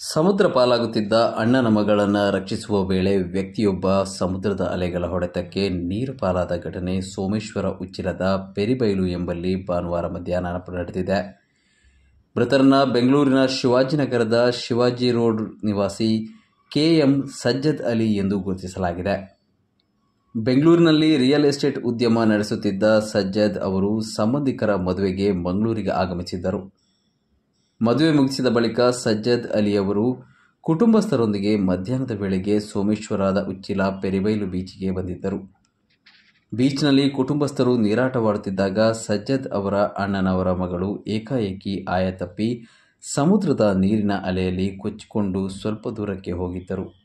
ಸಮುದ್ರ ಪಾಲಾಗುತ್ತಿದ್ದ ಅಣ್ಣನ ಮಗಳನ್ನು ರಕ್ಷಿಸುವ ವೇಳೆ ವ್ಯಕ್ತಿಯೊಬ್ಬ ಸಮುದ್ರದ ಅಲೆಗಳ ಹೊಡೆತಕ್ಕೆ ನೀರು ಪಾಲಾದ ಘಟನೆ ಸೋಮೇಶ್ವರ ಉಚ್ಚಿಲದ ಪೆರಿಬೈಲು ಎಂಬಲ್ಲಿ ಭಾನುವಾರ ಮಧ್ಯಾಹ್ನ ನಡೆದಿದೆ. ಮೃತರನ್ನ ಬೆಂಗಳೂರಿನ ಶಿವಾಜಿನಗರದ ಶಿವಾಜಿ ರೋಡ್ ನಿವಾಸಿ ಕೆಎಂ ಸಜ್ಜದ್ ಅಲಿ ಎಂದು ಗುರುತಿಸಲಾಗಿದೆ. ಬೆಂಗಳೂರಿನಲ್ಲಿ ರಿಯಲ್ ಎಸ್ಟೇಟ್ ಉದ್ಯಮ ನಡೆಸುತ್ತಿದ್ದ ಸಜ್ಜದ್ ಅವರು ಸಂಬಂಧಿಕರ ಮದುವೆಗೆ ಮಂಗಳೂರಿಗೆ ಆಗಮಿಸಿದ್ದರು. ಮದುವೆ ಮುಗಿಸಿದ ಬಳಿಕ ಸಜ್ಜದ್ ಅಲಿಯವರು ಕುಟುಂಬಸ್ಥರೊಂದಿಗೆ ಮಧ್ಯಾಹ್ನದ ವೇಳೆಗೆ ಸೋಮೇಶ್ವರದ ಉಚ್ಚಿಲ ಪೆರಿಬೈಲು ಬೀಚ್ಗೆ ಬಂದಿದ್ದರು. ಬೀಚ್ನಲ್ಲಿ ಕುಟುಂಬಸ್ಥರು ನೀರಾಟವಾಡುತ್ತಿದ್ದಾಗ ಸಜ್ಜದ್ ಅವರ ಅಣ್ಣನವರ ಮಗಳು ಏಕಾಏಕಿ ಆಯ ತಪ್ಪಿ ಸಮುದ್ರದ ನೀರಿನ ಅಲೆಯಲ್ಲಿ ಕೊಚ್ಚಿಕೊಂಡು ಸ್ವಲ್ಪ ದೂರಕ್ಕೆ ಹೋಗಿದ್ದರು.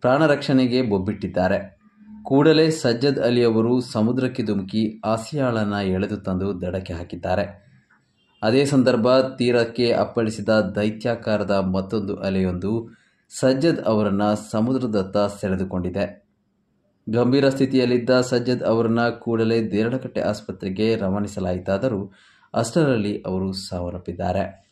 ಪ್ರಾಣ ರಕ್ಷಣೆಗೆ ಬೊಬ್ಬಿಟ್ಟಿದ್ದಾರೆ. ಕೂಡಲೇ ಸಜ್ಜದ್ ಅಲಿಯವರು ಸಮುದ್ರಕ್ಕೆ ಧುಮುಕಿ ಆಸಿಯಾಳನ್ನು ಎಳೆದು ತಂದು ದಡಕ್ಕೆ ಹಾಕಿದ್ದಾರೆ. ಅದೇ ಸಂದರ್ಭ ತೀರಕ್ಕೆ ಅಪ್ಪಳಿಸಿದ ದೈತ್ಯಾಕಾರದ ಮತ್ತೊಂದು ಅಲೆಯೊಂದು ಸಜ್ಜದ್ ಅವರನ್ನು ಸಮುದ್ರದತ್ತ ಸೆಳೆದುಕೊಂಡಿದೆ. ಗಂಭೀರ ಸ್ಥಿತಿಯಲ್ಲಿದ್ದ ಸಜ್ಜದ್ ಅವರನ್ನು ಕೂಡಲೇ ದೇರಳಕಟ್ಟೆ ಆಸ್ಪತ್ರೆಗೆ ರವಾನಿಸಲಾಯಿತಾದರೂ ಅಷ್ಟರಲ್ಲಿ ಅವರು ಸಾವನ್ನಪ್ಪಿದ್ದಾರೆ.